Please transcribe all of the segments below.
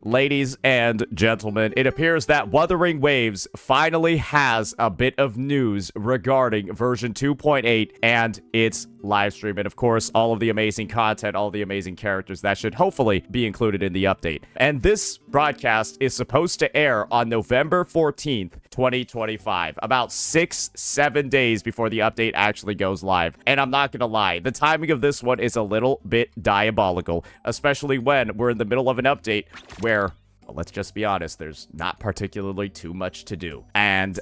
Ladies and gentlemen, it appears that Wuthering Waves finally has a bit of news regarding version 2.8 and its live stream. And of course, all of the amazing content, all the amazing characters that should hopefully be included in the update. And this broadcast is supposed to air on November 14th, 2025, about 7 days before the update actually goes live. And I'm not gonna lie, the timing of this one is a little bit diabolical, especially when we're in the middle of an update where, well, let's just be honest, there's not particularly too much to do. And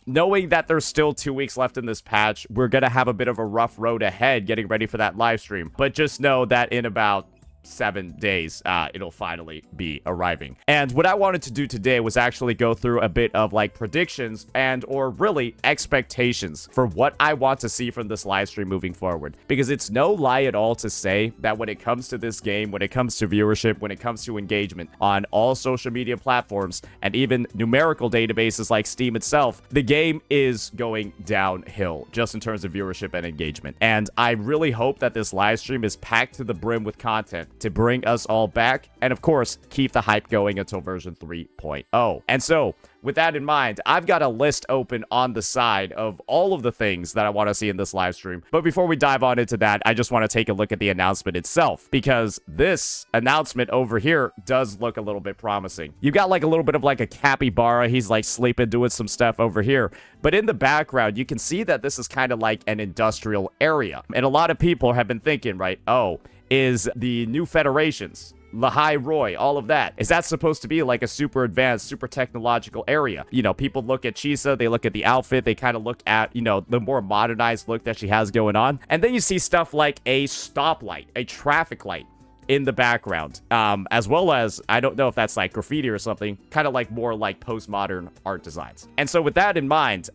knowing that there's still 2 weeks left in this patch, we're gonna have a bit of a rough road ahead getting ready for that live stream. But just know that in about 7 days, it'll finally be arriving. And what I wanted to do today was actually go through a bit of like predictions and or really expectations for what I want to see from this live stream moving forward. Because it's no lie at all to say that when it comes to this game, when it comes to viewership, when it comes to engagement on all social media platforms and even numerical databases like Steam itself, the game is going downhill just in terms of viewership and engagement. And I really hope that this live stream is packed to the brim with content to bring us all back, and of course, keep the hype going until version 3.0. And so, with that in mind, I've got a list open on the side of all of the things that I want to see in this live stream. But before we dive on into that, I just want to take a look at the announcement itself, because this announcement over here does look a little bit promising. You've got like a little bit of like a capybara. He's like sleeping, doing some stuff over here. But in the background, you can see that this is kind of like an industrial area. And a lot of people have been thinking, right, oh, is the new federations, Lahai Roy, all of that, is that supposed to be like a super advanced, super technological area? You know, people look at Chisa, they look at the outfit, they kind of look at, you know, the more modernized look that she has going on. And then you see stuff like a stoplight, a traffic light in the background, as well as, I don't know if that's like graffiti or something, kind of like more like postmodern art designs. And so with that in mind,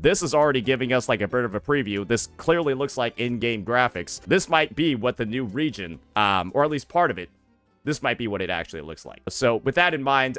this is already giving us like a bit of a preview. This clearly looks like in-game graphics. This might be what the new region, or at least part of it, this might be what it actually looks like. So with that in mind,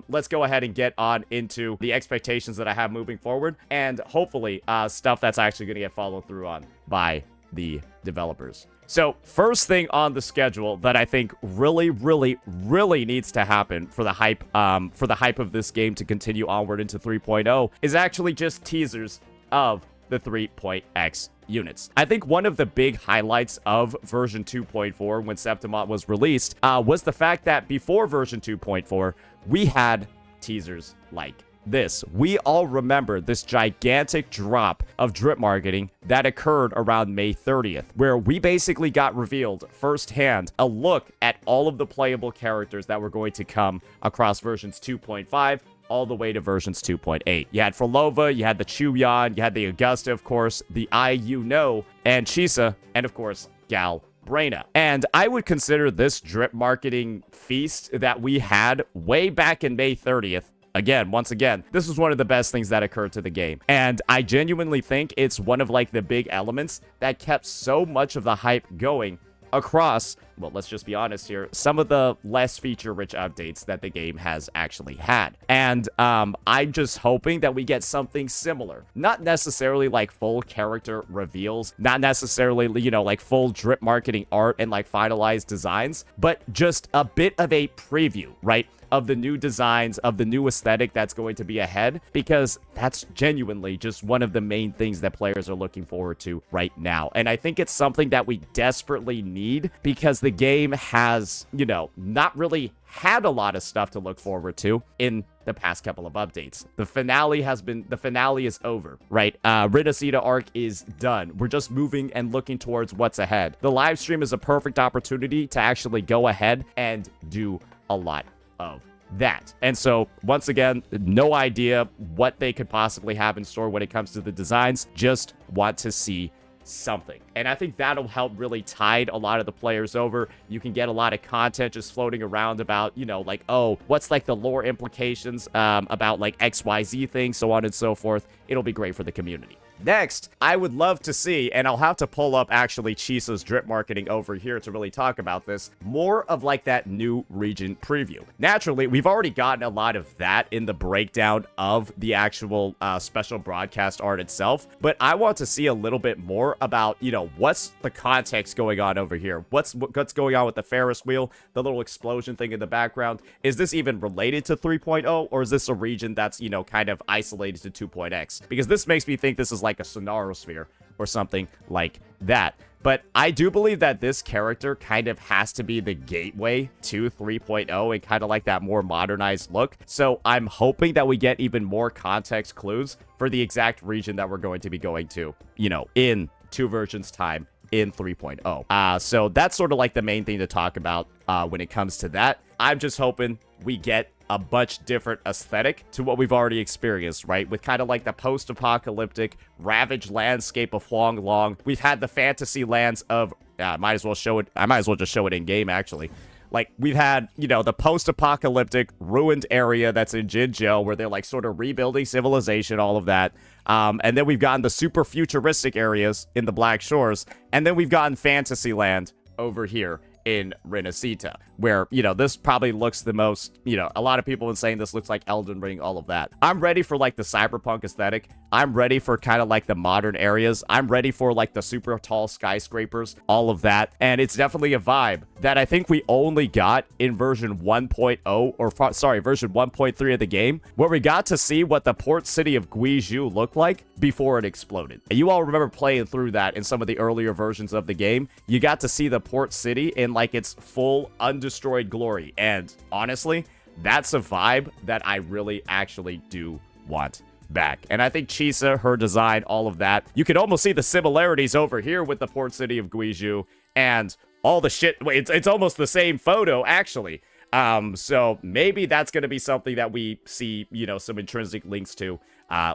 let's go ahead and get on into the expectations that I have moving forward, and hopefully stuff that's actually going to get followed through on by the developers. So first thing on the schedule that I think really needs to happen for the hype of this game to continue onward into 3.0 is actually just teasers of the 3.x units. I think one of the big highlights of version 2.4 when Septimont was released was the fact that before version 2.4 we had teasers like this. We all remember this gigantic drop of drip marketing that occurred around May 30th, where we basically got revealed firsthand a look at all of the playable characters that were going to come across versions 2.5 all the way to versions 2.8. You had Frolova, you had the Chuyan, you had the Augusta, of course, the I-You-Know, and Chisa, and of course, Gal Brena. And I would consider this drip marketing feast that we had way back in May 30th, again, once again, this was one of the best things that occurred to the game. And I genuinely think it's one of like the big elements that kept so much of the hype going across, well, let's just be honest here, some of the less feature-rich updates that the game has actually had. And I'm just hoping that we get something similar. Not necessarily like full character reveals, not necessarily, you know, like full drip marketing art and like finalized designs, but just a bit of a preview, right, of the new designs, of the new aesthetic that's going to be ahead, because that's genuinely just one of the main things that players are looking forward to right now. And I think it's something that we desperately need, because the game has, you know, not really had a lot of stuff to look forward to in the past couple of updates. The finale is over, right? Ridacita arc is done. We're just moving and looking towards what's ahead. The live stream is a perfect opportunity to actually go ahead and do a lot of that. And so once again, no idea what they could possibly have in store when it comes to the designs. Just want to see something. And I think that'll help really tide a lot of the players over. You can get a lot of content just floating around about, you know, like, oh, what's like the lore implications about like XYZ things, so on and so forth. It'll be great for the community. Next, I would love to see, and I'll have to pull up actually Chisa's drip marketing over here to really talk about this, more of like that new region preview. Naturally, we've already gotten a lot of that in the breakdown of the actual special broadcast art itself, but I want to see a little bit more about, you know, what's the context going on over here? What's going on with the Ferris wheel, the little explosion thing in the background? Is this even related to 3.0, or is this a region that's, you know, kind of isolated to 2.x? Because this makes me think this is like a Sonata sphere or something like that. But I do believe that this character kind of has to be the gateway to 3.0 and kind of like that more modernized look. So I'm hoping that we get even more context clues for the exact region that we're going to be going to, you know, in 2 versions time in 3.0. So that's sort of like the main thing to talk about when it comes to that. I'm just hoping we get a much different aesthetic to what we've already experienced, right? With kind of like the post-apocalyptic, ravaged landscape of Huang Long. We've had the fantasy lands of, I might as well just show it in game, actually. Like, we've had, you know, the post-apocalyptic ruined area that's in Jinzhou, where they're like sort of rebuilding civilization, all of that. And then we've gotten the super futuristic areas in the Black Shores. And then we've gotten Fantasyland over here in Renacita, where, you know, this probably looks the most, you know, a lot of people have been saying this looks like Elden Ring, all of that. I'm ready for like the cyberpunk aesthetic. I'm ready for kind of like the modern areas. I'm ready for like the super tall skyscrapers, all of that. And it's definitely a vibe that I think we only got in version 1.0, or sorry, version 1.3 of the game, where we got to see what the port city of Guizhou looked like before it exploded. And you all remember playing through that in some of the earlier versions of the game. You got to see the port city in like its full undestroyed glory. And honestly, that's a vibe that I really actually do want back. And I think Chisa, her design, all of that, you can almost see the similarities over here with the port city of Guizhou and all the shit. Wait, it's almost the same photo, actually. So maybe that's going to be something that we see, you know, some intrinsic links to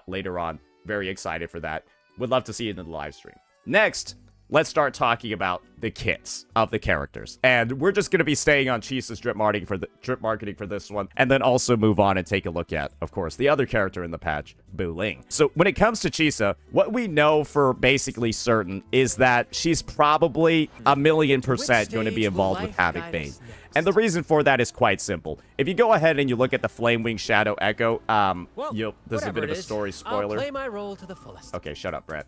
later on. Very excited for that. Would love to see it in the live stream. Next, let's start talking about the kits of the characters. And we're just going to be staying on Chisa's drip marketing for this one, and then also move on and take a look at, of course, the other character in the patch, Bu Ling. So when it comes to Chisa, what we know for basically certain is that she's probably 1,000,000% going to be involved with Havoc Bane. And the reason for that is quite simple. If you go ahead and you look at the Flamewing Shadow Echo, this is a bit of a story spoiler. I'll play my role to the fullest. Okay, shut up, Brett.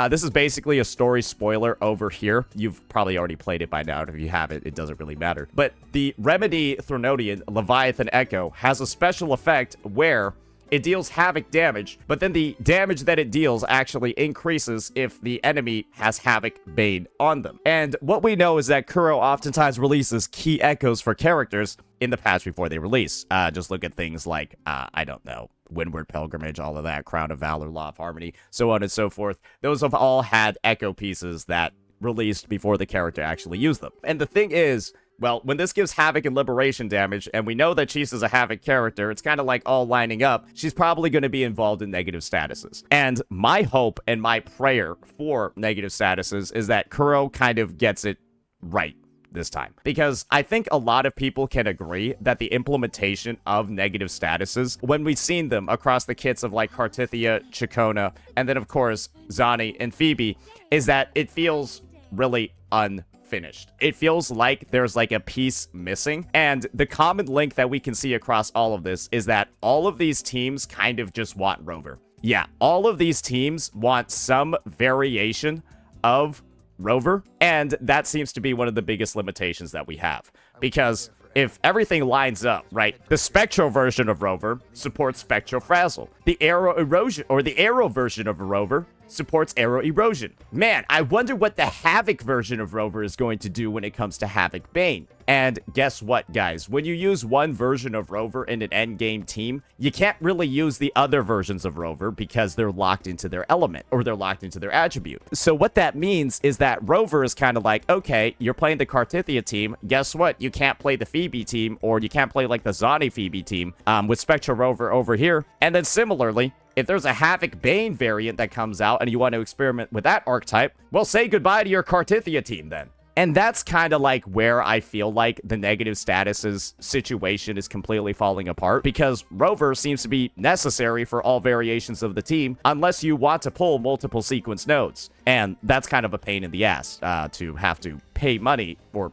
This is basically a story spoiler over here. You've probably already played it by now. If you haven't, it doesn't really matter. But the Remedy Thronodian Leviathan Echo has a special effect where it deals Havoc damage, but then the damage that it deals actually increases if the enemy has Havoc Bane on them. And what we know is that Kuro oftentimes releases key echoes for characters in the patch before they release. Just look at things like, I don't know, Windward Pilgrimage, all of that, Crown of Valor, Law of Harmony, so on and so forth. Those have all had echo pieces that released before the character actually used them. And the thing is, well, when this gives Havoc and Liberation damage, and we know that Chisa's a Havoc character, it's kind of like all lining up, she's probably going to be involved in negative statuses. And my hope and my prayer for negative statuses is that Kuro kind of gets it right this time. Because I think a lot of people can agree that the implementation of negative statuses, when we've seen them across the kits of like Cartithia, Chikona, and then of course Zani and Phoebe, is that it feels really unfinished. It feels like there's like a piece missing. And the common link that we can see across all of this is that all of these teams kind of just want Rover. Yeah, all of these teams want some variation of Rover, and that seems to be one of the biggest limitations that we have. Because if everything lines up, right, the Spectro version of Rover supports Spectro Frazzle. The Aero Erosion, or the Aero version of Rover, supports Aero Erosion. Man, I wonder what the Havoc version of Rover is going to do when it comes to Havoc Bane. And guess what, guys? When you use one version of Rover in an endgame team, you can't really use the other versions of Rover because they're locked into their element, or they're locked into their attribute. So what that means is that Rover is kind of like, okay, you're playing the Cartithia team. Guess what? You can't play the Phoebe team, or you can't play like the Zani Phoebe team with Spectro Rover over here. And then similarly, if there's a Havoc Bane variant that comes out and you want to experiment with that archetype, well, say goodbye to your Cartithia team then. And that's kind of like where I feel like the negative statuses situation is completely falling apart, because Rover seems to be necessary for all variations of the team unless you want to pull multiple sequence nodes. And that's kind of a pain in the ass to have to pay money or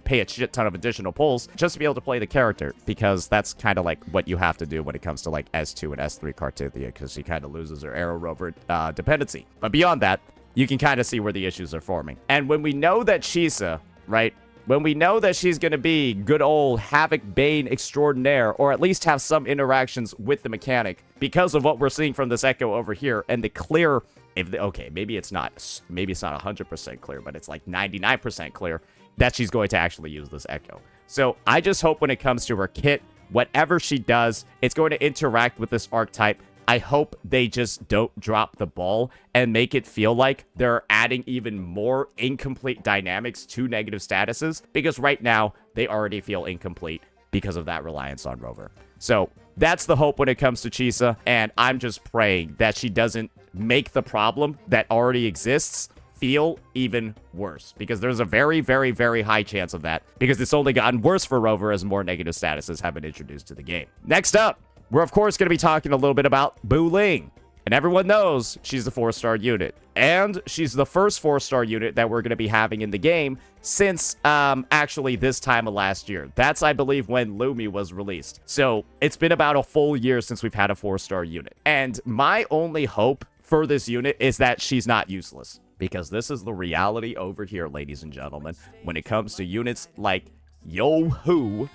pay a shit ton of additional pulls just to be able to play the character, because that's kind of like what you have to do when it comes to like S2 and S3 Cartithia, because she kind of loses her Arrow Rover dependency. But beyond that, you can kind of see where the issues are forming. And when we know that Shisa, right, when we know that she's going to be good old Havoc Bane extraordinaire, or at least have some interactions with the mechanic, because of what we're seeing from this Echo over here, and the clear, okay, maybe it's not 100% clear, but it's like 99% clear that she's going to actually use this Echo. So I just hope when it comes to her kit, whatever she does, it's going to interact with this archetype. I hope they just don't drop the ball and make it feel like they're adding even more incomplete dynamics to negative statuses, because right now they already feel incomplete because of that reliance on Rover. So that's the hope when it comes to Chisa, and I'm just praying that she doesn't make the problem that already exists feel even worse, because there's a very, very, very high chance of that, because it's only gotten worse for Rover as more negative statuses have been introduced to the game. Next up, we're, of course, going to be talking a little bit about Bu Ling. And everyone knows she's the 4-star unit. And she's the first 4-star unit that we're going to be having in the game since, actually, this time of last year. That's, I believe, when Lumi was released. So it's been about a full year since we've had a 4-star unit. And my only hope for this unit is that she's not useless, because this is the reality over here, ladies and gentlemen, when it comes to units like Yo-Hoo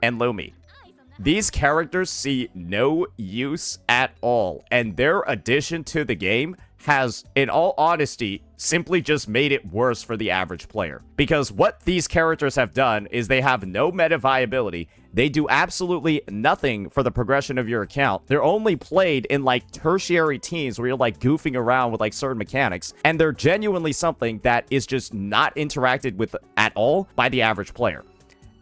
and Lumi. These characters see no use at all, and their addition to the game has, in all honesty, simply just made it worse for the average player. Because what these characters have done is they have no meta viability. They do absolutely nothing for the progression of your account. They're only played in like tertiary teams where you're like goofing around with like certain mechanics, and they're genuinely something that is just not interacted with at all by the average player.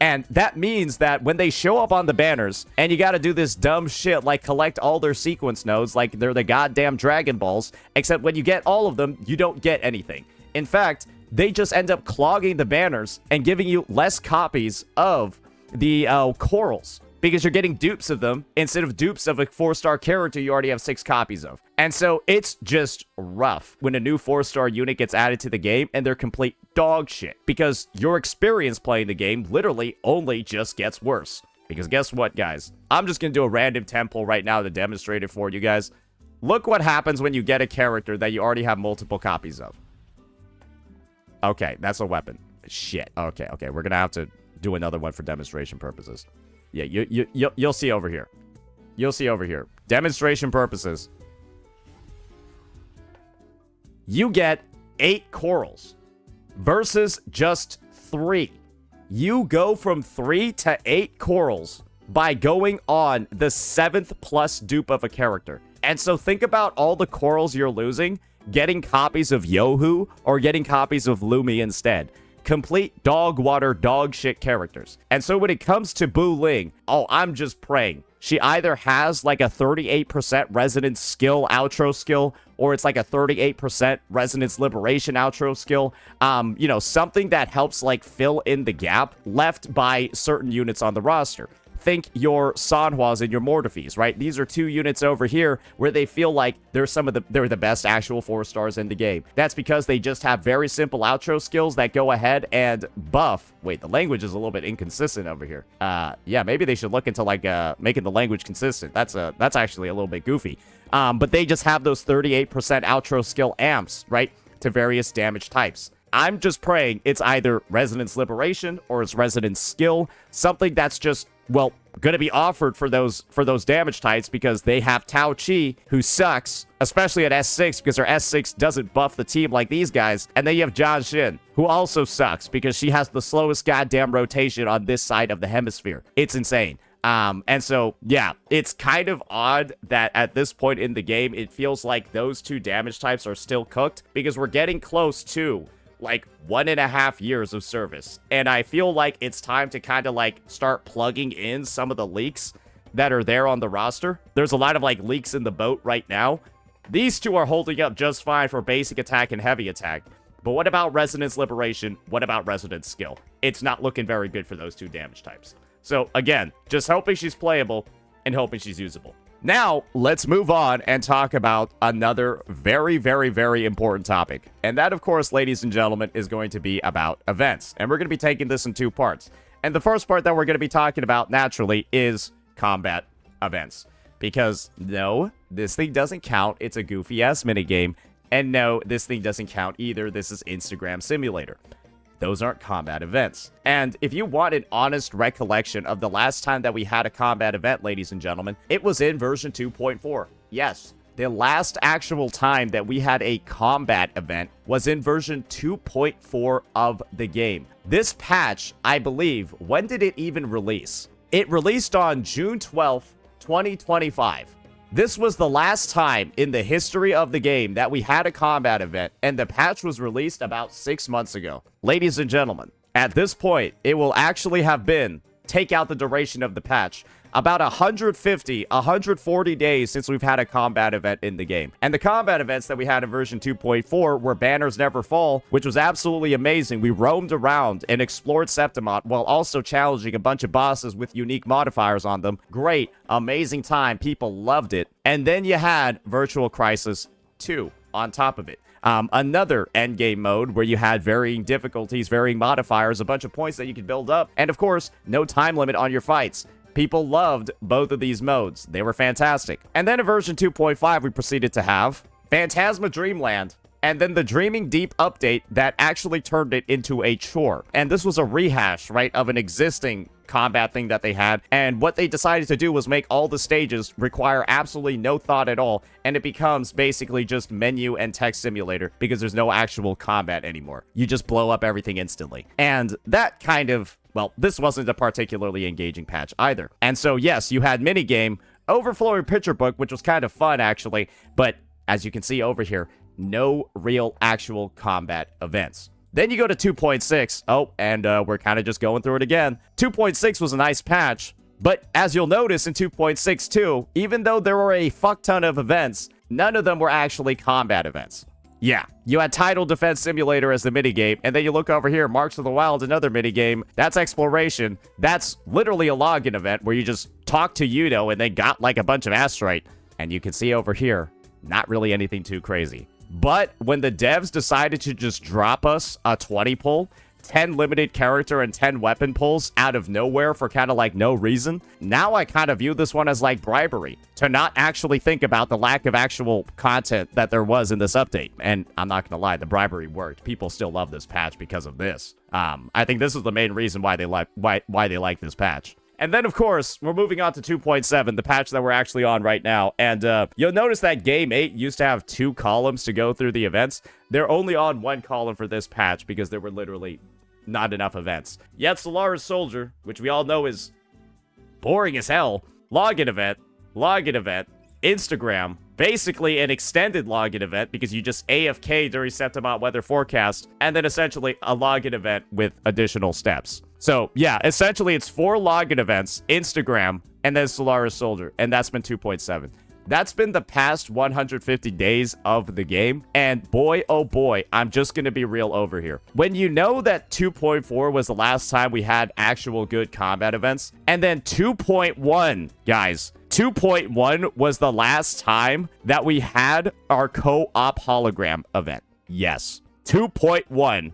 And that means that when they show up on the banners, and you gotta do this dumb shit like collect all their sequence nodes like they're the goddamn Dragon Balls, except when you get all of them, you don't get anything. In fact, they just end up clogging the banners and giving you less copies of the corals, because you're getting dupes of them instead of dupes of a 4-star character you already have 6 copies of. And so it's just rough when a new 4-star unit gets added to the game and they're complete dog shit, because your experience playing the game literally only just gets worse. Because guess what, guys? I'm just going to do a random temple right now to demonstrate it for you guys. Look what happens when you get a character that you already have multiple copies of. Okay, that's a weapon. Shit. Okay, we're going to have to do another one for demonstration purposes. Yeah, you'll see over here. You'll see over here. Demonstration purposes. You get 8 corals versus just 3. You go from 3 to 8 corals by going on the 7th plus dupe of a character. And so think about all the corals you're losing, getting copies of Yo-Hoo or getting copies of Lumi instead. Complete dog water, dog shit characters. And so when it comes to Bu Ling, oh, I'm just praying. She either has like a 38% resonance skill, outro skill, or it's like a 38% resonance liberation outro skill. You know, something that helps like fill in the gap left by certain units on the roster. Think your Sanhwas and your Mortifies, right? These are 2 units over here where they feel like they're the best actual 4-stars in the game. That's because they just have very simple outro skills that go ahead and buff. Wait, the language is a little bit inconsistent over here. Yeah, maybe they should look into like making the language consistent. That's actually a little bit goofy. But they just have those 38% outro skill amps, right, to various damage types. I'm just praying it's either Resonance Liberation or it's Resonance Skill, something that's just, well, going to be offered for those damage types, because they have Tao Chi, who sucks, especially at S6, because her S6 doesn't buff the team like these guys. And then you have John Shin, who also sucks, because she has the slowest goddamn rotation on this side of the hemisphere. It's insane. And so, yeah, it's kind of odd that at this point in the game, it feels like those 2 damage types are still cooked, because we're getting close to like 1.5 years of service. And I feel like it's time to kind of like start plugging in some of the leaks that are there on the roster. There's a lot of like leaks in the boat right now. These 2 are holding up just fine for basic attack and heavy attack. But what about Resonance Liberation? What about Resonance Skill? It's not looking very good for those 2 damage types. So again, just hoping she's playable and hoping she's usable. Now, let's move on and talk about another very, very, very important topic. And that, of course, ladies and gentlemen, is going to be about events. And we're going to be taking this in 2 parts. And the first part that we're going to be talking about, naturally, is combat events. Because, no, this thing doesn't count. It's a goofy-ass minigame. And no, this thing doesn't count either. This is Instagram Simulator. Those aren't combat events. And if you want an honest recollection of the last time that we had a combat event, ladies and gentlemen, it was in version 2.4. Yes, the last actual time that we had a combat event was in version 2.4 of the game. This patch, I believe, when did it even release? It released on June 12th, 2025. This was the last time in the history of the game that we had a combat event, and the patch was released about 6 months ago. Ladies and gentlemen, at this point, it will actually have been, take out the duration of the patch, about 150, 140 days since we've had a combat event in the game. And the combat events that we had in version 2.4 were Banners Never Fall, which was absolutely amazing. We roamed around and explored Septimont while also challenging a bunch of bosses with unique modifiers on them. Great, amazing time. People loved it. And then you had Virtual Crisis 2 on top of it. Another endgame mode where you had varying difficulties, varying modifiers, a bunch of points that you could build up, and of course, no time limit on your fights. People loved both of these modes. They were fantastic. And then in version 2.5, we proceeded to have Phantasma Dreamland, and then the Dreaming Deep update that actually turned it into a chore. And this was a rehash, right, of an existing combat thing that they had. And what they decided to do was make all the stages require absolutely no thought at all. And it becomes basically just menu and text simulator because there's no actual combat anymore. You just blow up everything instantly. And that kind of, well, this wasn't a particularly engaging patch either. And so, yes, you had minigame, overflowing picture book, which was kind of fun, actually. But as you can see over here, no real actual combat events. Then you go to 2.6. Oh, and we're kind of just going through it again. 2.6 was a nice patch, but as you'll notice in 2.6 too, even though there were a fuck ton of events, none of them were actually combat events. Yeah, you had Tidal Defense Simulator as the minigame, and then you look over here, Marks of the Wild, another minigame. That's exploration. That's literally a login event where you just talk to Yuno and they got like a bunch of asteroid. And you can see over here, not really anything too crazy. But when the devs decided to just drop us a 20 pull, 10 limited character and 10 weapon pulls out of nowhere for kind of like no reason, now I kind of view this one as like bribery to not actually think about the lack of actual content that there was in this update. And I'm not gonna lie, the bribery worked. People still love this patch because of this. I think this is the main reason why they like this patch. And then, of course, we're moving on to 2.7, the patch that we're actually on right now. And you'll notice that Game 8 used to have 2 columns to go through the events. They're only on 1 column for this patch because there were literally not enough events. Yet Solaris Soldier, which we all know is boring as hell, login event, Instagram, basically an extended login event because you just AFK during Septimont weather forecast, and then essentially a login event with additional steps. So, yeah, essentially it's 4 login events, Instagram, and then Solaris Soldier, and that's been 2.7. That's been the past 150 days of the game, and boy, oh boy, I'm just gonna be real over here. When you know that 2.4 was the last time we had actual good combat events, and then 2.1, guys, 2.1 was the last time that we had our co-op hologram event. Yes, 2.1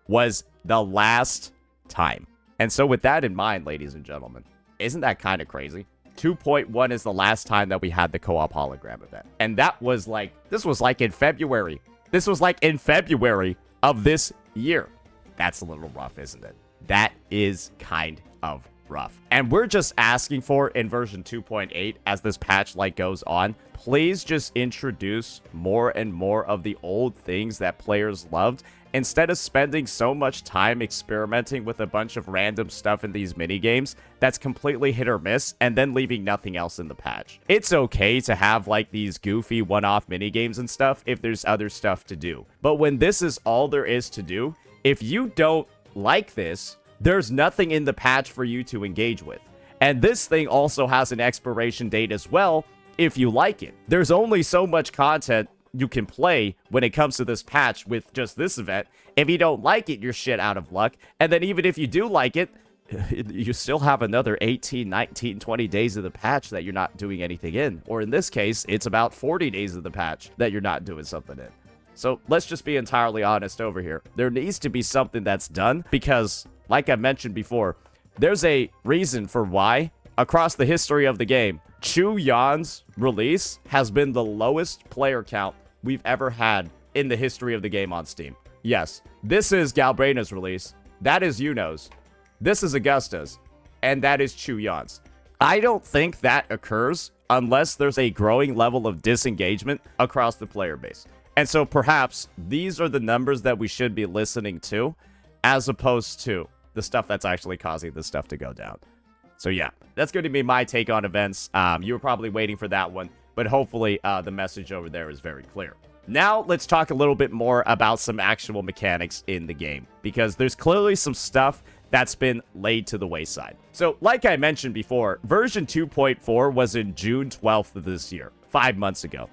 was the last time. And so with that in mind, ladies and gentlemen, isn't that kind of crazy? 2.1 is the last time that we had the co-op hologram event. And that was like, this was like in February. This was like in February of this year. That's a little rough, isn't it? That is kind of rough. And we're just asking for in version 2.8 as this patch like goes on, please just introduce more and more of the old things that players loved instead of spending so much time experimenting with a bunch of random stuff in these minigames that's completely hit or miss and then leaving nothing else in the patch. It's okay to have like these goofy one-off minigames and stuff if there's other stuff to do. But when this is all there is to do, if you don't like this, there's nothing in the patch for you to engage with. And this thing also has an expiration date as well if you like it. There's only so much content you can play when it comes to this patch with just this event. If you don't like it, you're shit out of luck. And then even if you do like it, you still have another 18, 19, 20 days of the patch that you're not doing anything in. Or in this case, it's about 40 days of the patch that you're not doing something in. So let's just be entirely honest over here. There needs to be something that's done because, like I mentioned before, there's a reason for why, across the history of the game, Chu Yan's release has been the lowest player count we've ever had in the history of the game on Steam. Yes, this is Galbraina's release. That is Yuno's. This is Augusta's. And that is Chu Yan's. I don't think that occurs unless there's a growing level of disengagement across the player base. And so perhaps these are the numbers that we should be listening to, as opposed to the stuff that's actually causing this stuff to go down. So yeah, that's going to be my take on events. You were probably waiting for that one, but hopefully the message over there is very clear. Now let's talk a little bit more about some actual mechanics in the game, because there's clearly some stuff that's been laid to the wayside. So like I mentioned before, version 2.4 was in June 12th of this year, 5 months ago.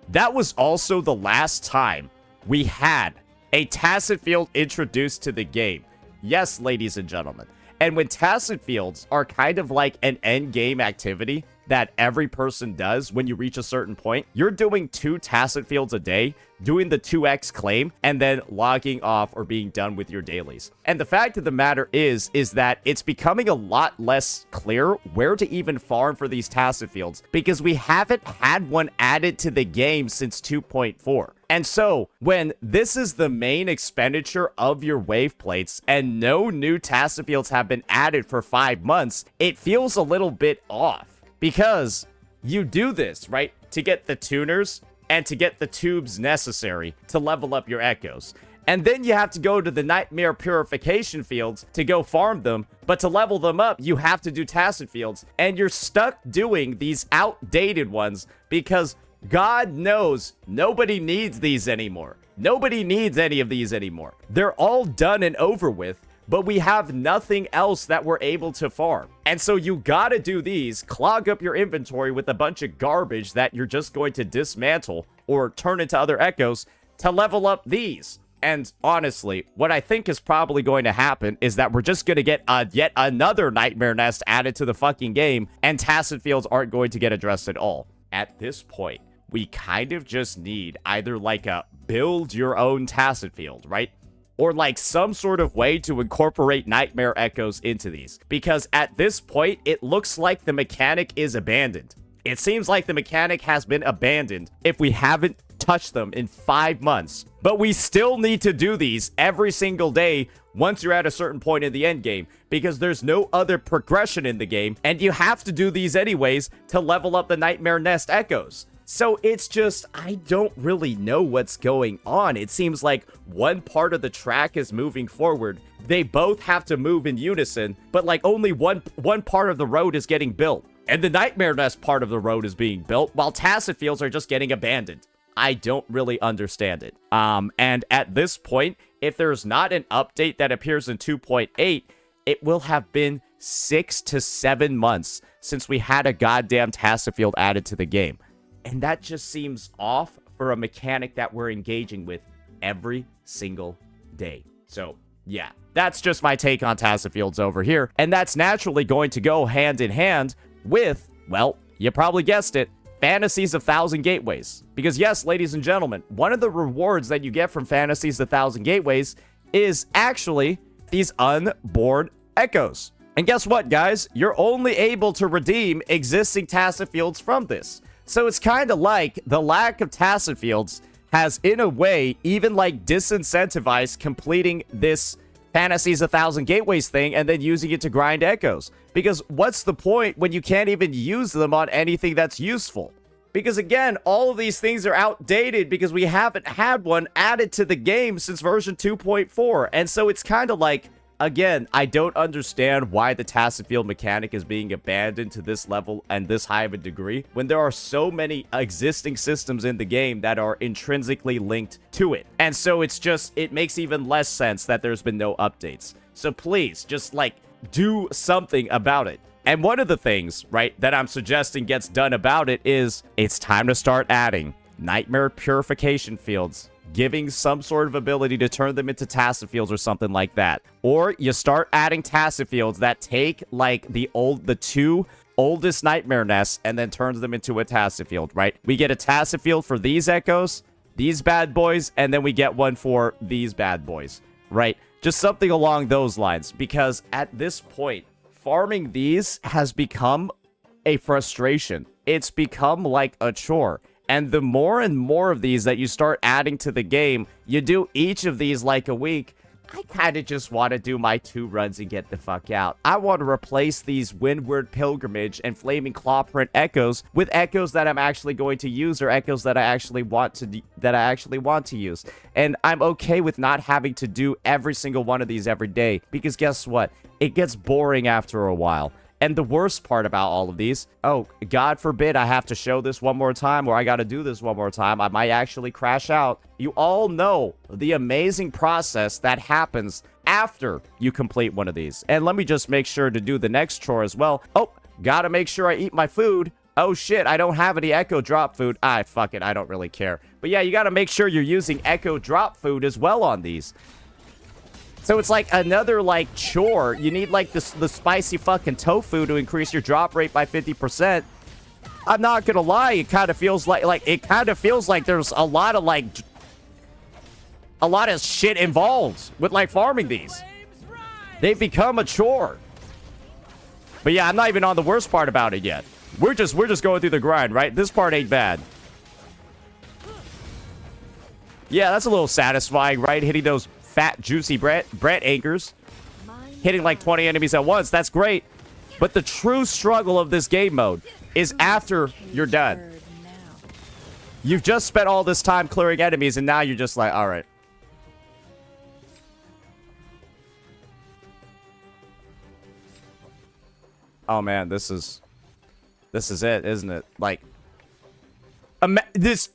That was also the last time we had a Tacet field introduced to the game. Yes, ladies and gentlemen. And when Tacet fields are kind of like an end game activity that every person does when you reach a certain point, you're doing 2 Tacet fields a day, doing the 2x claim, and then logging off or being done with your dailies. And the fact of the matter is that it's becoming a lot less clear where to even farm for these Tacet fields because we haven't had one added to the game since 2.4. And so, when this is the main expenditure of your wave plates and no new Tacet fields have been added for 5 months, it feels a little bit off. Because you do this, right, to get the tuners and to get the tubes necessary to level up your echoes. And then you have to go to the Nightmare Purification fields to go farm them. But to level them up, you have to do Tacet fields. And you're stuck doing these outdated ones because God knows nobody needs these anymore. Nobody needs any of these anymore. They're all done and over with. But we have nothing else that we're able to farm. And so you gotta do these, clog up your inventory with a bunch of garbage that you're just going to dismantle or turn into other echoes to level up these. And honestly, what I think is probably going to happen is that we're just going to get yet another Nightmare Nest added to the fucking game, and Tacet fields aren't going to get addressed at all. At this point, we kind of just need either like a build your own Tacet field, right? Or like some sort of way to incorporate Nightmare Echoes into these. Because at this point, it looks like the mechanic is abandoned. It seems like the mechanic has been abandoned if we haven't touched them in 5 months. But we still need to do these every single day once you're at a certain point in the end game. Because there's no other progression in the game. And you have to do these anyways to level up the Nightmare Nest Echoes. So it's just, I don't really know what's going on. It seems like one part of the track is moving forward. They both have to move in unison, but like only one part of the road is getting built. And the Nightmare Nest part of the road is being built, while Tacet fields are just getting abandoned. I don't really understand it. And at this point, if there's not an update that appears in 2.8, it will have been 6 to 7 months since we had a goddamn Tacet field added to the game. And that just seems off for a mechanic that we're engaging with every single day. So, yeah, that's just my take on Tacet fields over here. And that's naturally going to go hand in hand with, well, you probably guessed it, Fantasies of Thousand Gateways. Because yes, ladies and gentlemen, one of the rewards that you get from Fantasies of Thousand Gateways is actually these unborn echoes. And guess what, guys? You're only able to redeem existing Tacet fields from this. So it's kind of like the lack of Tacet fields has, in a way, even like disincentivized completing this Fantasies of Thousand Gateways thing and then using it to grind echoes. Because what's the point when you can't even use them on anything that's useful? Because again, all of these things are outdated because we haven't had one added to the game since version 2.4. And so it's kind of like, again, I don't understand why the Tacet field mechanic is being abandoned to this level and this high of a degree when there are so many existing systems in the game that are intrinsically linked to it. And so it's just, it makes even less sense that there's been no updates. So please, just like, do something about it. And one of the things, right, that I'm suggesting gets done about it is it's time to start adding Nightmare Purification Fields, giving some sort of ability to turn them into Tacet Fields or something like that. Or you start adding Tacet Fields that take, like, the two oldest Nightmare Nests and then turns them into a Tacet Field, right? We get a Tacet Field for these Echoes, these bad boys, and then we get one for these bad boys, right? Just something along those lines, because at this point, farming these has become a frustration. It's become like a chore. And the more and more of these that you start adding to the game, you do each of these like a week, I kind of just want to do my 2 runs and get the fuck out. I want to replace these Windward Pilgrimage and Flaming Clawprint Echoes with Echoes that I'm actually going to use, or Echoes that I actually want to use. And I'm okay with not having to do every single one of these every day, because guess what? It gets boring after a while. And the worst part about all of these, oh, God forbid I have to show this one more time, or I gotta do this one more time, I might actually crash out. You all know the amazing process that happens after you complete one of these. And let me just make sure to do the next chore as well. Oh, gotta make sure I eat my food. Oh shit, I don't have any Echo Drop food. Fuck it, I don't really care. But yeah, you gotta make sure you're using Echo Drop food as well on these. So it's like another, like, chore. You need, like, the spicy fucking tofu to increase your drop rate by 50%. I'm not gonna lie, it kind of feels like there's a lot of shit involved with, like, farming these. They've become a chore. But yeah, I'm not even on the worst part about it yet. We're just going through the grind, right? This part ain't bad. Yeah, that's a little satisfying, right? Hitting those fat, juicy Brett anchors. Hitting like 20 enemies at once. That's great. But the true struggle of this game mode is after you're done. You've just spent all this time clearing enemies, and now you're just like, all right. Oh man, this is it, isn't it? Like, it's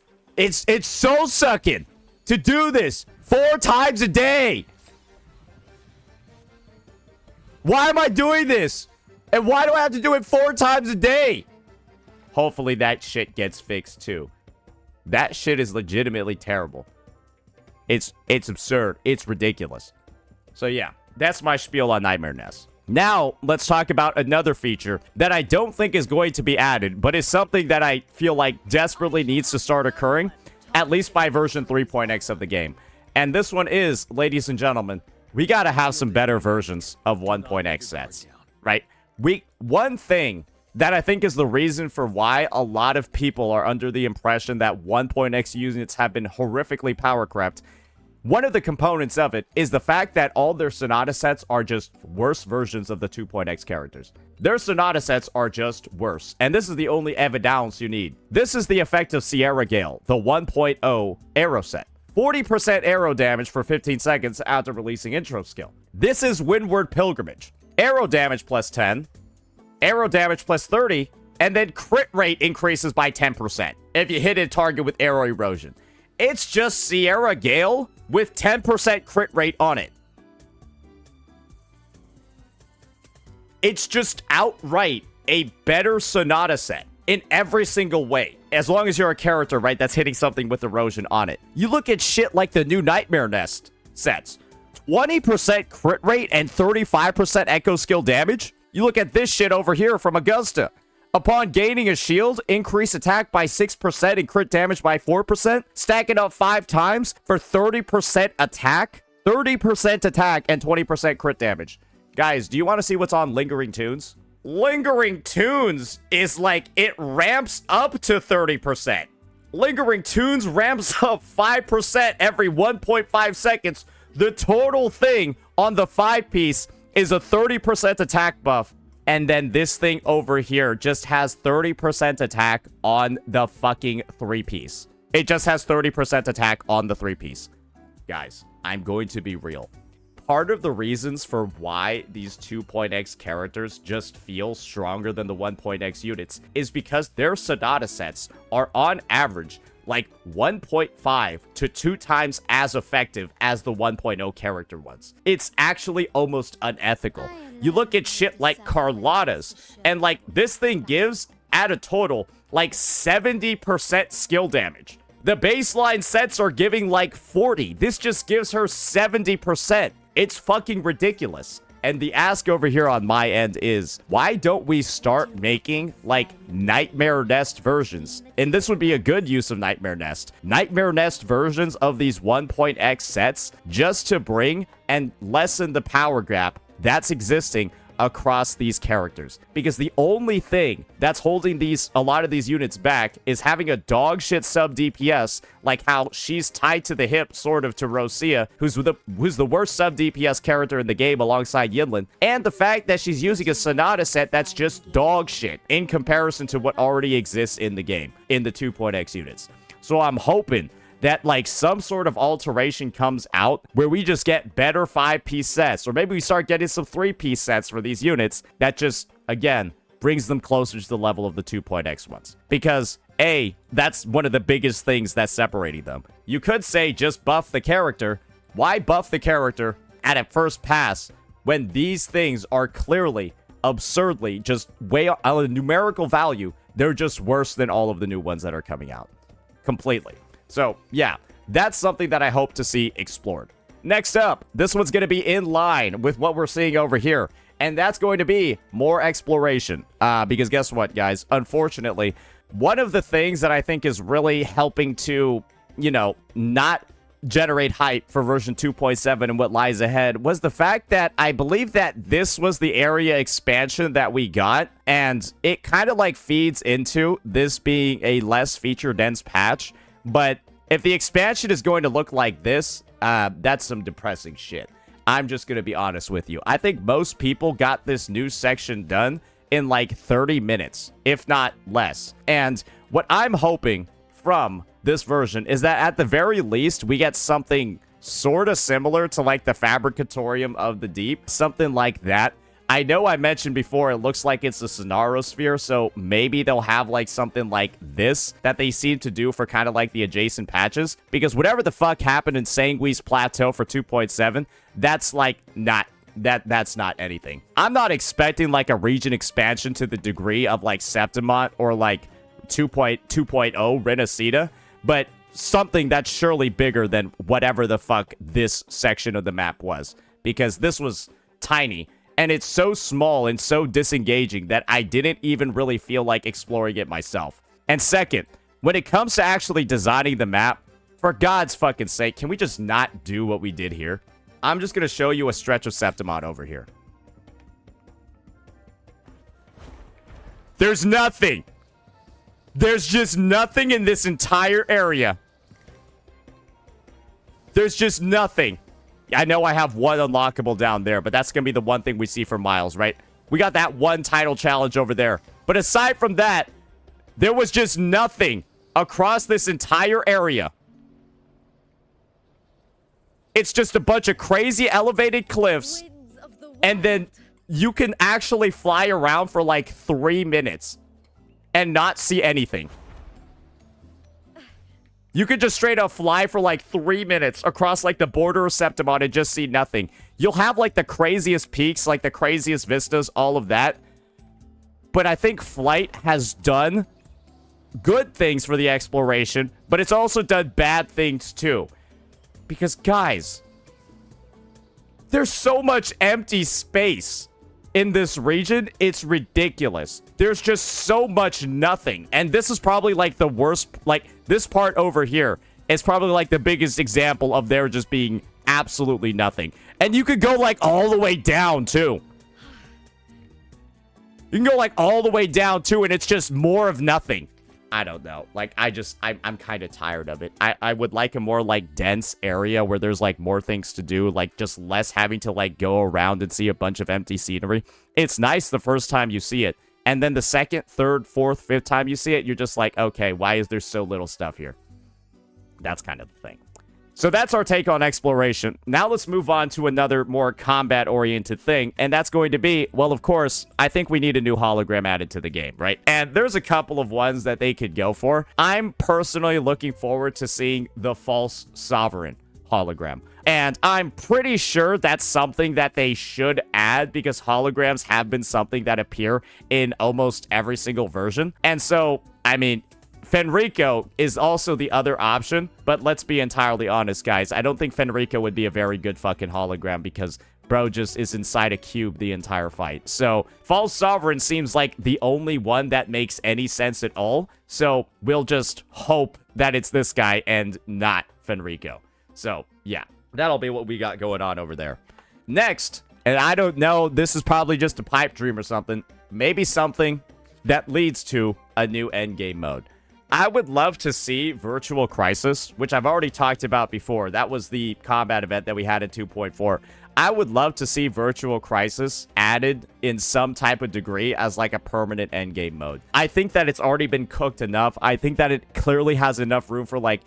so sucking to do this 4 times a day. Why am I doing this? And why do I have to do it 4 times a day? Hopefully that shit gets fixed too. That shit is legitimately terrible. It's absurd. It's ridiculous. So yeah, that's my spiel on Nightmare Nest. Now, let's talk about another feature that I don't think is going to be added, but is something that I feel like desperately needs to start occurring, at least by version 3.x of the game. And this one is, ladies and gentlemen, we gotta have some better versions of 1.x sets, right? One thing that I think is the reason for why a lot of people are under the impression that 1.x units have been horrifically power crept, one of the components of it is the fact that all their Sonata sets are just worse versions of the 2.x characters. Their Sonata sets are just worse, and this is the only evidence you need. This is the effect of Sierra Gale, the 1.0 arrow set. 40% arrow damage for 15 seconds after releasing intro skill. This is Windward Pilgrimage. Arrow damage plus 10, arrow damage plus 30, and then crit rate increases by 10% if you hit a target with arrow erosion. It's just Sierra Gale with 10% crit rate on it. It's just outright a better Sonata set in every single way. As long as you're a character, right, that's hitting something with erosion on it. You look at shit like the new Nightmare Nest sets. 20% crit rate and 35% echo skill damage. You look at this shit over here from Augusta. Upon gaining a shield, increase attack by 6% and crit damage by 4%. Stack it up 5 times for 30% attack. 30% attack and 20% crit damage. Guys, do you want to see what's on Lingering Tunes? Lingering Tunes is like, it ramps up to 30%. Lingering Tunes ramps up 5% every 1.5 seconds. The total thing on the 5-piece is a 30% attack buff. And then this thing over here just has 30% attack on the fucking 3-piece. It just has 30% attack on the 3-piece. Guys, I'm going to be real. Part of the reasons for why these 2.x characters just feel stronger than the 1.x units is because their Sonata sets are on average like 1.5 to 2 times as effective as the 1.0 character ones. It's actually almost unethical. You look at shit like Carlotta's, and like this thing gives, at a total, like 70% skill damage. The baseline sets are giving like 40. This just gives her 70%. It's fucking ridiculous. And the ask over here on my end is, why don't we start making, like, Nightmare Nest versions? And this would be a good use of Nightmare Nest. Nightmare Nest versions of these 1.x sets just to bring and lessen the power gap that's existing across these characters, because the only thing that's holding a lot of these units back is having a dog shit sub DPS, like how she's tied to the hip sort of to Rosia, who's the worst sub DPS character in the game alongside Yinlin, and the fact that she's using a Sonata set that's just dog shit in comparison to what already exists in the game in the 2.x units. So I'm hoping that, like, some sort of alteration comes out where we just get better 5-piece sets, or maybe we start getting some 3-piece sets for these units that just, again, brings them closer to the level of the 2.x ones. Because, A, that's one of the biggest things that's separating them. You could say just buff the character. Why buff the character at a first pass when these things are clearly, absurdly, just way on a numerical value, they're just worse than all of the new ones that are coming out. Completely. So, yeah, that's something that I hope to see explored. Next up, this one's going to be in line with what we're seeing over here, and that's going to be more exploration. Because guess what, guys? Unfortunately, one of the things that I think is really helping to, you know, not generate hype for version 2.7 and what lies ahead was the fact that I believe that this was the area expansion that we got, and it kind of like feeds into this being a less feature-dense patch. But if the expansion is going to look like this, that's some depressing shit. I'm just going to be honest with you. I think most people got this new section done in like 30 minutes, if not less. And what I'm hoping from this version is that at the very least, we get something sort of similar to like the Fabricatorium of the Deep, something like that. I know I mentioned before it looks like it's a Sonarosphere, so maybe they'll have like something like this that they seem to do for kind of like the adjacent patches, because whatever the fuck happened in Sangui's Plateau for 2.7, that's like not that's not anything. I'm not expecting like a region expansion to the degree of like Septimont or like 2.0 Renacida, but something that's surely bigger than whatever the fuck this section of the map was, because this was tiny. And it's so small and so disengaging that I didn't even really feel like exploring it myself. And second, when it comes to actually designing the map, for God's fucking sake, can we just not do what we did here? I'm just going to show you a stretch of Septimont over here. There's nothing. There's just nothing in this entire area. There's just nothing. I know I have one unlockable down there, but that's going to be the one thing we see for miles, right? We got that one title challenge over there. But aside from that, there was just nothing across this entire area. It's just a bunch of crazy elevated cliffs, and then you can actually fly around for like 3 minutes and not see anything. You could just straight up fly for like 3 minutes across like the border of Septimont and just see nothing. You'll have like the craziest peaks, like the craziest vistas, all of that. But I think Flight has done good things for the exploration, but it's also done bad things too. Because guys, there's so much empty space in this region, it's ridiculous. There's just so much nothing. And this is probably like the worst, like this part over here is probably like the biggest example of there just being absolutely nothing. And you could go like all the way down too. You can go like all the way down too, and it's just more of nothing. I don't know. Like, I'm kind of tired of it. I would like a more, like, dense area where there's, like, more things to do. Like, just less having to, like, go around and see a bunch of empty scenery. It's nice the first time you see it. And then the second, third, fourth, fifth time you see it, you're just like, okay, why is there so little stuff here? That's kind of the thing. So that's our take on exploration. Now let's move on to another more combat-oriented thing, and that's going to be, well, of course, I think we need a new hologram added to the game, right? And there's a couple of ones that they could go for. I'm personally looking forward to seeing the False Sovereign hologram. And I'm pretty sure that's something that they should add, because holograms have been something that appear in almost every single version. And so, I mean, Fenrico is also the other option, but let's be entirely honest, guys. I don't think Fenrico would be a very good fucking hologram because bro just is inside a cube the entire fight. So False Sovereign seems like the only one that makes any sense at all. So we'll just hope that it's this guy and not Fenrico. So yeah, that'll be what we got going on over there. Next, and I don't know, this is probably just a pipe dream or something. Maybe something that leads to a new endgame mode. I would love to see Virtual Crisis, which I've already talked about before. That was the combat event that we had in 2.4. I would love to see Virtual Crisis added in some type of degree as like a permanent endgame mode. I think that it's already been cooked enough. I think that it clearly has enough room for like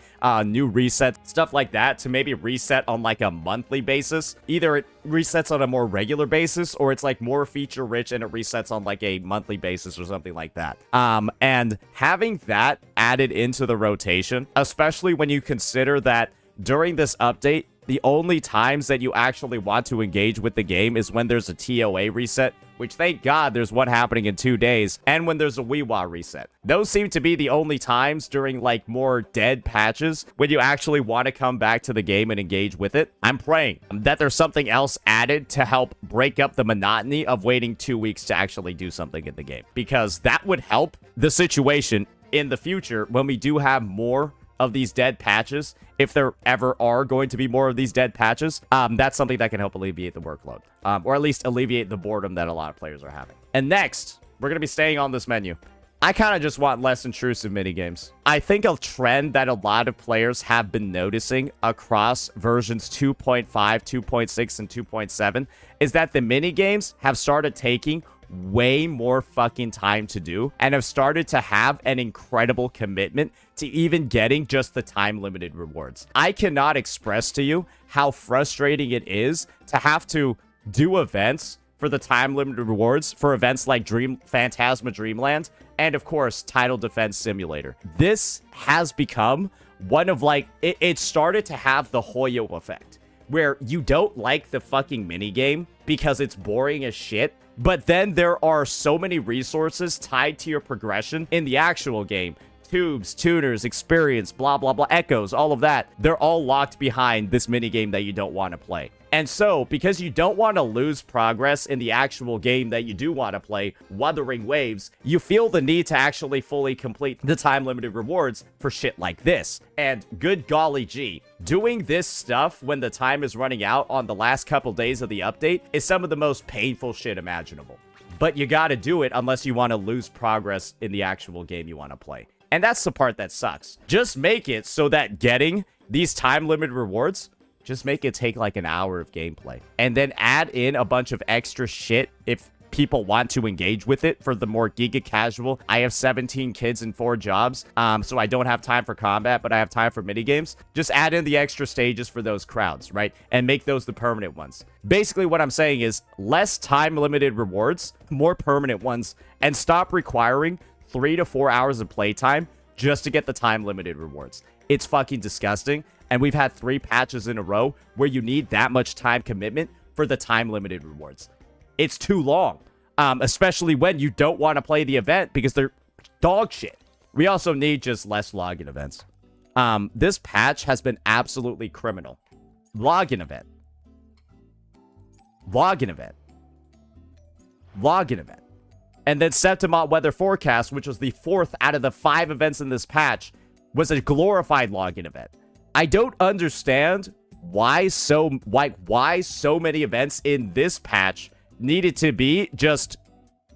new resets, stuff like that, to maybe reset on like a monthly basis. Either it resets on a more regular basis or it's like more feature rich and it resets on like a monthly basis or something like that. And having that added into the rotation, especially when you consider that during this update, the only times that you actually want to engage with the game is when there's a TOA reset, which thank God there's one happening in 2 days, and when there's a WuWa reset. Those seem to be the only times during like more dead patches when you actually want to come back to the game and engage with it. I'm praying that there's something else added to help break up the monotony of waiting 2 weeks to actually do something in the game, because that would help the situation in the future when we do have more of these dead patches. If there ever are going to be more of these dead patches, that's something that can help alleviate the workload, or at least alleviate the boredom that a lot of players are having. And next, we're going to be staying on this menu. I kind of just want less intrusive minigames. I think a trend that a lot of players have been noticing across versions 2.5, 2.6, and 2.7 is that the minigames have started taking way more fucking time to do and have started to have an incredible commitment to even getting just the time limited rewards. I cannot express to you how frustrating it is to have to do events for the time limited rewards for events like Phantasma Dreamland and of course Title Defense Simulator. This has become one of like, it started to have the Hoyo effect where you don't like the fucking minigame because it's boring as shit. But then there are so many resources tied to your progression in the actual game. Tubes, tuners, experience, blah, blah, blah, echoes, all of that. They're all locked behind this minigame that you don't want to play. And so, because you don't want to lose progress in the actual game that you do want to play, Wuthering Waves, you feel the need to actually fully complete the time-limited rewards for shit like this. And good golly gee, doing this stuff when the time is running out on the last couple days of the update is some of the most painful shit imaginable. But you gotta do it unless you want to lose progress in the actual game you want to play. And that's the part that sucks. Just make it so that getting these time-limited rewards, just make it take like an hour of gameplay. And then add in a bunch of extra shit if people want to engage with it for the more giga casual. I have 17 kids and 4 jobs, so I don't have time for combat, but I have time for minigames. Just add in the extra stages for those crowds, right? And make those the permanent ones. Basically, what I'm saying is less time-limited rewards, more permanent ones, and stop requiring 3 to 4 hours of playtime just to get the time-limited rewards. It's fucking disgusting. And we've had 3 patches in a row where you need that much time commitment for the time-limited rewards. It's too long, especially when you don't want to play the event because they're dog shit. We also need just less login events. This patch has been absolutely criminal. Login event. Login event. Login event. And then Septimont Weather Forecast, which was the 4th out of the 5 events in this patch, was a glorified login event. I don't understand why so many events in this patch needed to be just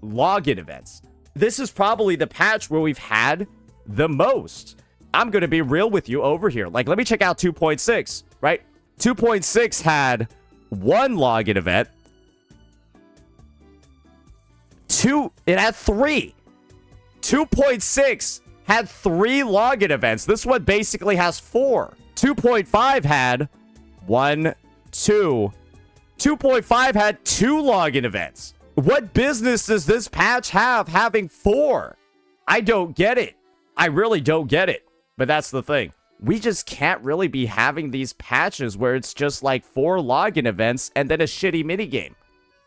login events. This is probably the patch where we've had the most. I'm going to be real with you over here. Like, let me check out 2.6, right? 2.6 had 1 login event. It had 3. 2.6 had 3 login events. This one basically has 4. 2.5 had 1, 2. 2.5 had 2 login events. What business does this patch have having 4? I don't get it. I really don't get it. But that's the thing. We just can't really be having these patches where it's just like 4 login events and then a shitty minigame.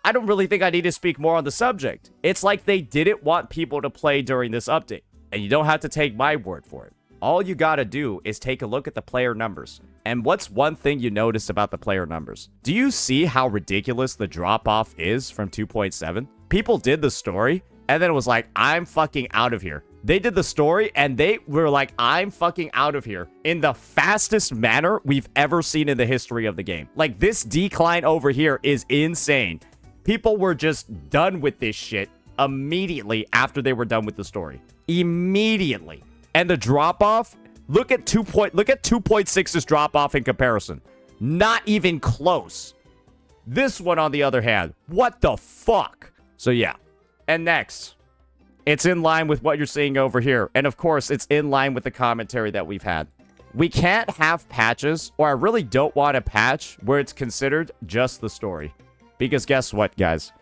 I don't really think I need to speak more on the subject. It's like they didn't want people to play during this update. And you don't have to take my word for it. All you gotta do is take a look at the player numbers. And what's one thing you notice about the player numbers? Do you see how ridiculous the drop-off is from 2.7? People did the story, and then it was like, I'm fucking out of here. They did the story, and they were like, I'm fucking out of here in the fastest manner we've ever seen in the history of the game. Like, this decline over here is insane. People were just done with this shit immediately after they were done with the story. Immediately. And the drop-off, look at 2.6's drop-off in comparison. Not even close. This one, on the other hand, what the fuck? So, yeah. And next, it's in line with what you're seeing over here. And, of course, it's in line with the commentary that we've had. We can't have patches, or I really don't want a patch where it's considered just the story. Because guess what, guys?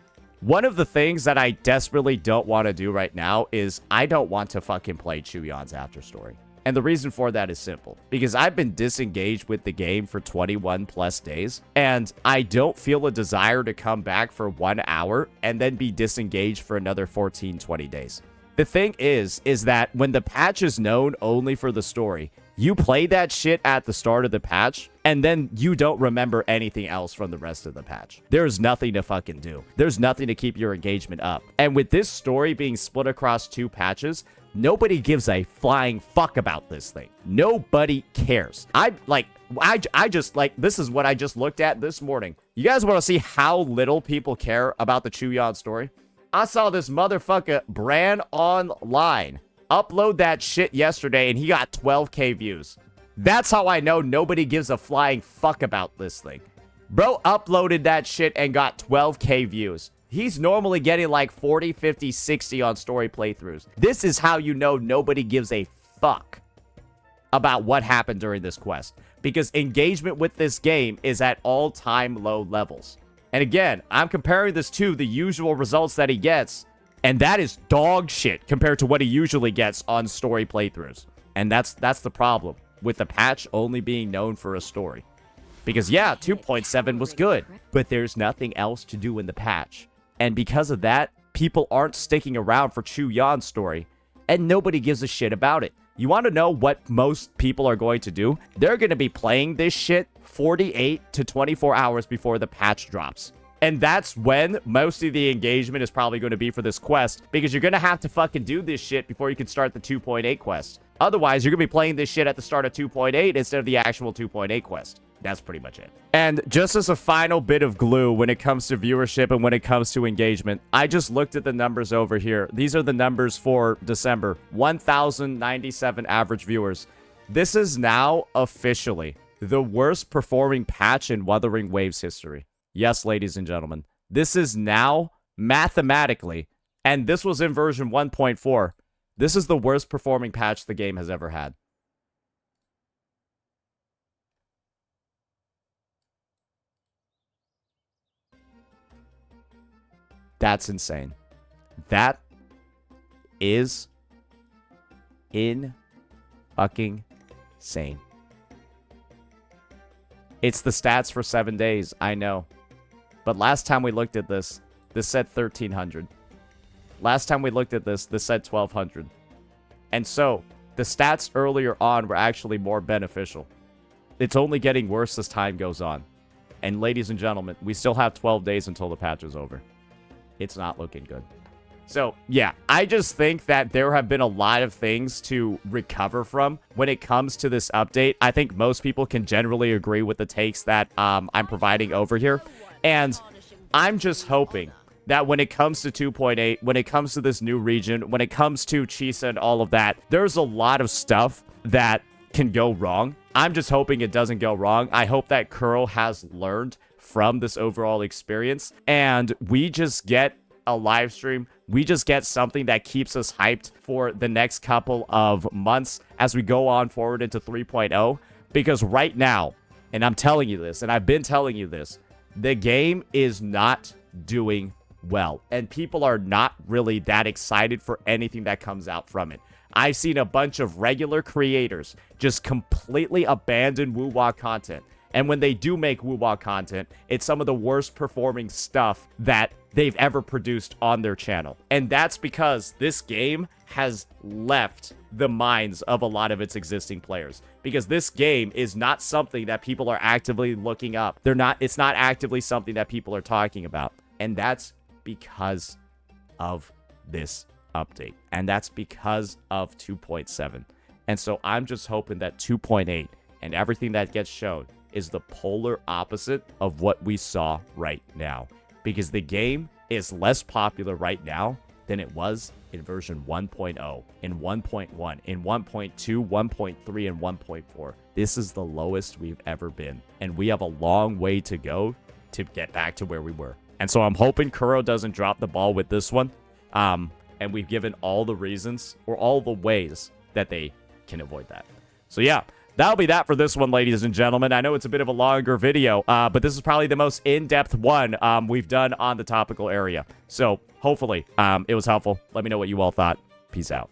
One of the things that I desperately don't want to do right now is I don't want to fucking play Chuyon's after story. And the reason for that is simple. Because I've been disengaged with the game for 21 plus days. And I don't feel a desire to come back for 1 hour and then be disengaged for another 14, 20 days. The thing is that when the patch is known only for the story, you play that shit at the start of the patch, and then you don't remember anything else from the rest of the patch. There's nothing to fucking do. There's nothing to keep your engagement up. And with this story being split across 2 patches, nobody gives a flying fuck about this thing. Nobody cares. This is what I just looked at this morning. You guys want to see how little people care about the Chuyon story? I saw this motherfucker, Bran Online, upload that shit yesterday, and he got 12k views. That's how I know nobody gives a flying fuck about this thing. Bro uploaded that shit and got 12k views. He's normally getting like 40, 50, 60 on story playthroughs. This is how you know nobody gives a fuck about what happened during this quest. Because engagement with this game is at all-time low levels. And again, I'm comparing this to the usual results that he gets, and that is dog shit compared to what he usually gets on story playthroughs. And that's the problem with the patch only being known for a story. Because yeah, 2.7 was good, but there's nothing else to do in the patch. And because of that, people aren't sticking around for Chuyon's story, and nobody gives a shit about it. You want to know what most people are going to do? They're going to be playing this shit 48 to 24 hours before the patch drops. And that's when most of the engagement is probably going to be for this quest, because you're going to have to fucking do this shit before you can start the 2.8 quest. Otherwise, you're going to be playing this shit at the start of 2.8 instead of the actual 2.8 quest. That's pretty much it. And just as a final bit of glue when it comes to viewership and when it comes to engagement, I just looked at the numbers over here. These are the numbers for December. 1,097 average viewers. This is now officially the worst performing patch in Wuthering Waves history. Yes, ladies and gentlemen. This is now mathematically, and this was in version 1.4, this is the worst performing patch the game has ever had. That's insane. That is fucking insane. It's the stats for 7 days, I know. But last time we looked at this said 1,300. Last time we looked at this said 1,200. And so, the stats earlier on were actually more beneficial. It's only getting worse as time goes on. And ladies and gentlemen, we still have 12 days until the patch is over. It's not looking good. So, yeah, I just think that there have been a lot of things to recover from when it comes to this update. I think most people can generally agree with the takes that I'm providing over here. And I'm just hoping that when it comes to 2.8, when it comes to this new region, when it comes to Chisa and all of that, there's a lot of stuff that can go wrong. I'm just hoping it doesn't go wrong. I hope that Curl has learned from this overall experience, and we just get a live stream. We just get something that keeps us hyped for the next couple of months as we go on forward into 3.0. Because right now, and I'm telling you this, and I've been telling you this, the game is not doing well, and people are not really that excited for anything that comes out from it. I've seen a bunch of regular creators just completely abandon WuWa content. And when they do make WuWa content, it's some of the worst performing stuff that they've ever produced on their channel. And that's because this game has left the minds of a lot of its existing players. Because this game is not something that people are actively looking up. It's not actively something that people are talking about. And that's because of this update. And that's because of 2.7. And so I'm just hoping that 2.8 and everything that gets shown is the polar opposite of what we saw right now. Because the game is less popular right now than it was in version 1.0, in 1.1, in 1.2, 1.3, and 1.4. This is the lowest we've ever been. And we have a long way to go to get back to where we were. And so I'm hoping Kuro doesn't drop the ball with this one. And we've given all the reasons or all the ways that they can avoid that. So yeah, that'll be that for this one, ladies and gentlemen. I know it's a bit of a longer video, but this is probably the most in-depth one we've done on the topical area. So hopefully it was helpful. Let me know what you all thought. Peace out.